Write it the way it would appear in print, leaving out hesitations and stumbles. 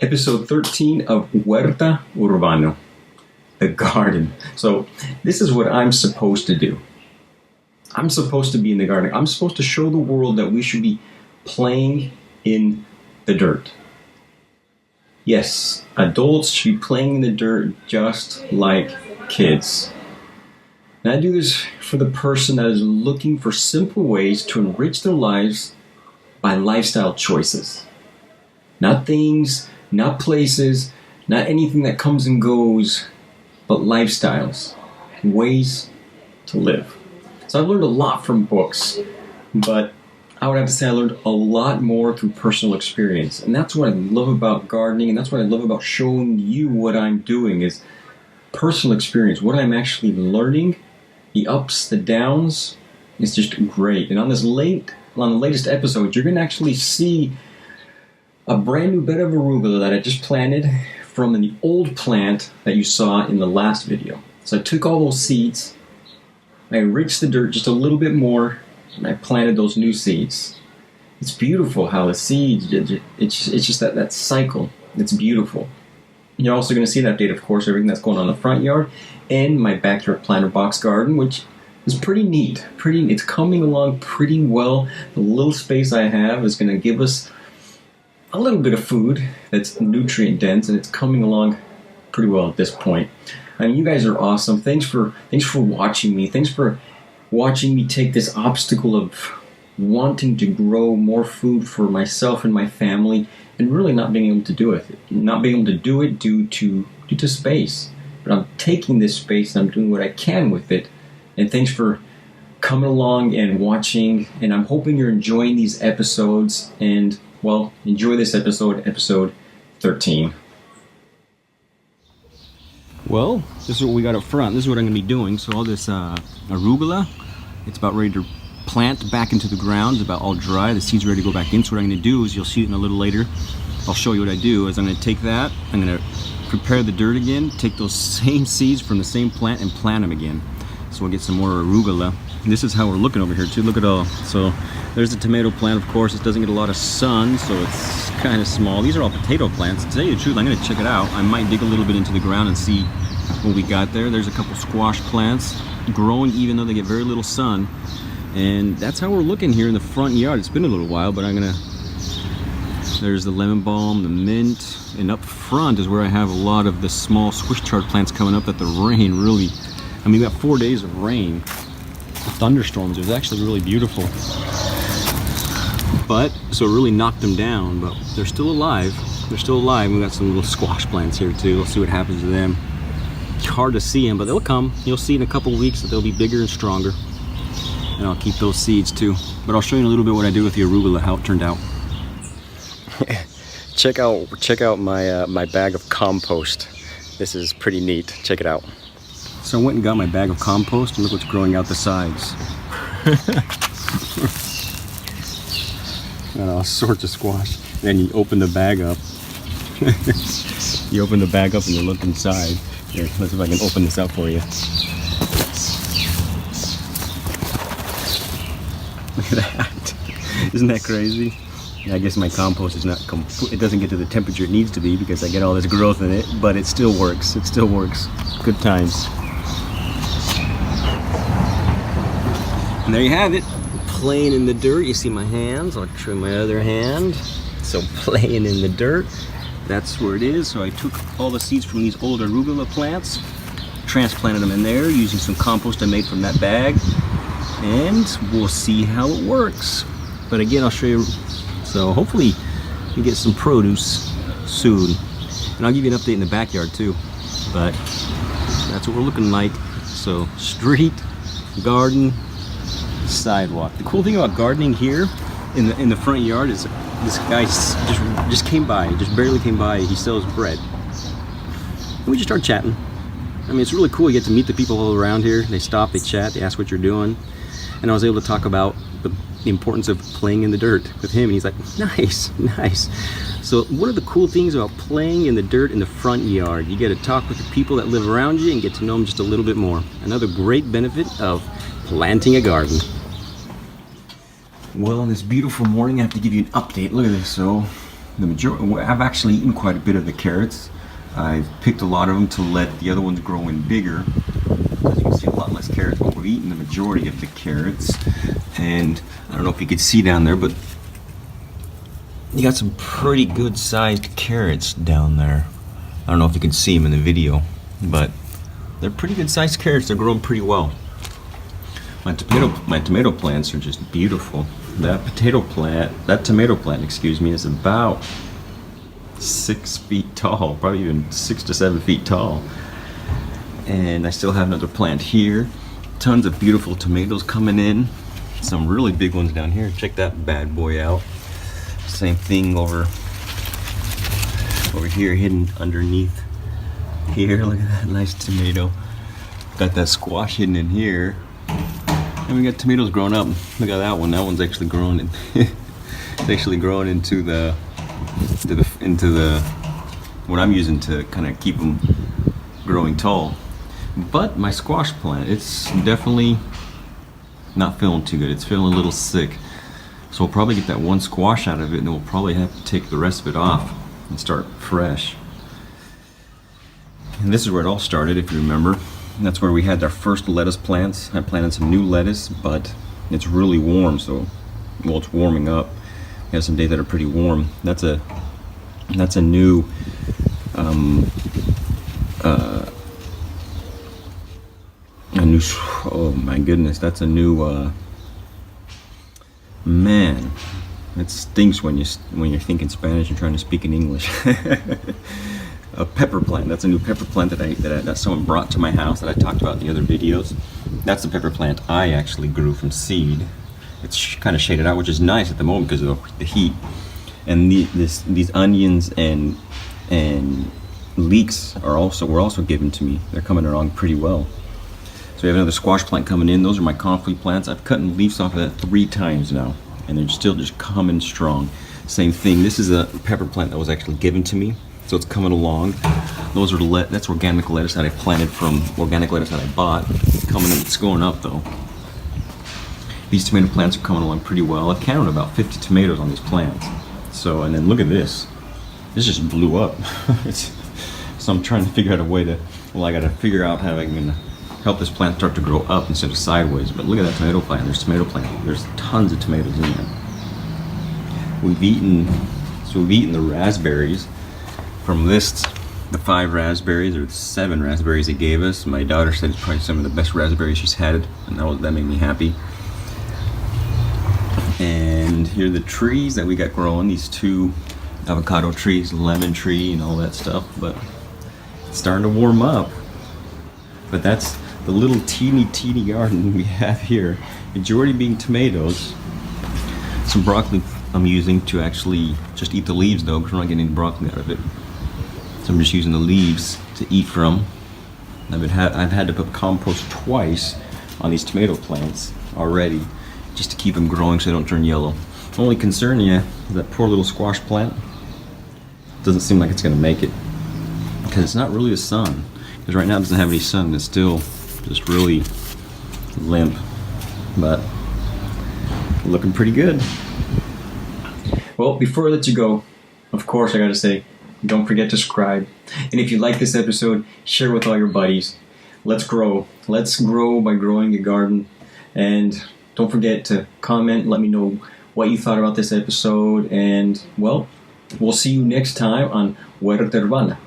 Episode 13 of Huerta Urbano, the garden. So this is what I'm supposed to do. I'm supposed to be in the garden. I'm supposed to show the world that we should be playing in the dirt. Yes, adults should be playing in the dirt just like kids. And I do this for the person that is looking for simple ways to enrich their lives by lifestyle choices. Not things, not places, not anything that comes and goes, but lifestyles, ways to live. So I've learned a lot from books, but I would have to say I learned a lot more through personal experience. And that's what I love about gardening, and that's what I love about showing you what I'm doing is personal experience, what I'm actually learning, the ups, the downs. It's just great. And on the latest episode, you're going to actually see a brand new bed of arugula that I just planted from the old plant that you saw in the last video. So I took all those seeds, I enriched the dirt just a little bit more, and I planted those new seeds. It's beautiful how the seeds, it's just that cycle. It's beautiful. You're also going to see an update, of course, everything that's going on in the front yard and my backyard planter box garden, which is pretty neat. It's coming along pretty well. The little space I have is going to give us a little bit of food that's nutrient dense, and it's coming along pretty well at this point. I mean, you guys are awesome. Thanks for watching me. Thanks for watching me take this obstacle of wanting to grow more food for myself and my family, and really not being able to do it. Not being able to do it due to space. But I'm taking this space and I'm doing what I can with it. And thanks for coming along and watching. And I'm hoping you're enjoying these episodes. And well, enjoy this episode 13. Well, this is what we got up front. This is what I'm going to be doing. So all this arugula, it's about ready to plant back into the ground. It's about all dry. The seeds are ready to go back in. So what I'm going to do is, you'll see it in a little later, I'll show you what I do, is I'm going to take that, I'm going to prepare the dirt again, take those same seeds from the same plant and plant them again. So we'll get some more arugula. And this is how we're looking over here too. Look at all. So there's the tomato plant, of course. It doesn't get a lot of sun, so it's kind of small. These are all potato plants. To tell you the truth, I'm going to check it out. I might dig a little bit into the ground and see what we got there. There's a couple squash plants growing even though they get very little sun. And that's how we're looking here in the front yard. It's been a little while, but there's the lemon balm, the mint, and up front is where I have a lot of the small Swiss chard plants coming up that the rain really, we got 4 days of rain. Thunderstorms. It was actually really beautiful, but so it really knocked them down, but they're still alive. We got some little squash plants here too. We'll see what happens to them. It's hard to see them, but they'll come. You'll see in a couple of weeks that they'll be bigger and stronger, and I'll keep those seeds too. But I'll show you in a little bit what I do with the arugula, how it turned out. check out my bag of compost. This is pretty neat. Check it out. So I went and got my bag of compost, and look what's growing out the sides. All sorts of squash. And then you open the bag up. You open the bag up and you look inside. Here, let's see if I can open this up for you. Look at that. Isn't that crazy? I guess my compost is not complete. It doesn't get to the temperature it needs to be because I get all this growth in it, but it still works. It still works. Good times. And there you have it, playing in the dirt. You see my hands. I'll show my other hand. So playing in the dirt, that's where it is. So I took all the seeds from these old arugula plants, transplanted them in there using some compost I made from that bag, and we'll see how it works. But again, I'll show you. So hopefully you get some produce soon, and I'll give you an update in the backyard too. But that's what we're looking like. So street, garden, sidewalk. The cool thing about gardening here in the front yard is this guy just came by, just barely came by. He sells bread, and we just started chatting. It's really cool. You get to meet the people all around here. They stop, they chat, they ask what you're doing, and I was able to talk about the importance of playing in the dirt with him, and he's like, nice, nice. So one of the cool things about playing in the dirt in the front yard, you get to talk with the people that live around you and get to know them just a little bit more. Another great benefit of planting a garden. Well, on this beautiful morning, I have to give you an update. Look at this. So, I've actually eaten quite a bit of the carrots. I've picked a lot of them to let the other ones grow in bigger. As you can see, a lot less carrots, but we've eaten the majority of the carrots. And I don't know if you could see down there, but you got some pretty good sized carrots down there. I don't know if you can see them in the video, but they're pretty good sized carrots. They're growing pretty well. My tomato plants are just beautiful. That tomato plant, excuse me, is about 6 feet tall, probably even 6 to 7 feet tall. And I still have another plant here. Tons of beautiful tomatoes coming in. Some really big ones down here. Check that bad boy out. Same thing over here, hidden underneath here. Look at that nice tomato. Got that squash hidden in here. And we got tomatoes growing up. Look at that one. That one's actually growing in it's actually growing into the what I'm using to kind of keep them growing tall. But my squash plant, it's definitely not feeling too good. It's feeling a little sick. So we'll probably get that one squash out of it, and then we'll probably have to take the rest of it off and start fresh. And this is where it all started, if you remember. And that's where we had our first lettuce plants. I planted some new lettuce, but it's really warm, so, well, it's warming up. We have some days that are pretty warm. That's a new oh my goodness, that's a new man, it stinks when you're thinking Spanish and trying to speak in English. A pepper plant. That's a new pepper plant that someone brought to my house that I talked about in the other videos. That's the pepper plant I actually grew from seed. It's kind of shaded out, which is nice at the moment because of the heat. And these onions and leeks were also given to me. They're coming along pretty well. So we have another squash plant coming in. Those are my confit plants. I've cut the leaves off of that 3 times now, and they're still just coming strong. Same thing. This is a pepper plant that was actually given to me, so it's coming along. Those are that's organic lettuce that I planted from organic lettuce that I bought. It's going up though. These tomato plants are coming along pretty well. I've counted about 50 tomatoes on these plants. So, and then look at this. This just blew up. So I'm trying to figure out a way to. Well, I got to figure out how I can help this plant start to grow up instead of sideways. But look at that tomato plant. There's tons of tomatoes in there. We've eaten the raspberries from the 5 raspberries or 7 raspberries they gave us. My daughter said it's probably some of the best raspberries she's had, and that made me happy. And here are the trees that we got growing. These 2 avocado trees, lemon tree, and all that stuff. But it's starting to warm up. But that's the little teeny garden we have here. Majority being tomatoes. Some broccoli I'm using to actually just eat the leaves though, because we're not getting any broccoli out of it. So I'm just using the leaves to eat from. I've had to put compost twice on these tomato plants already, just to keep them growing so they don't turn yellow. The only concern, is that poor little squash plant. Doesn't seem like it's going to make it, because it's not really the sun. Because right now it doesn't have any sun. It's still just really limp, but looking pretty good. Well, before I let you go, of course I gotta say, don't forget to subscribe. And if you like this episode, share with all your buddies. Let's grow. Let's grow by growing a garden. And don't forget to comment, let me know what you thought about this episode. And, well, we'll see you next time on Huerta Urbana.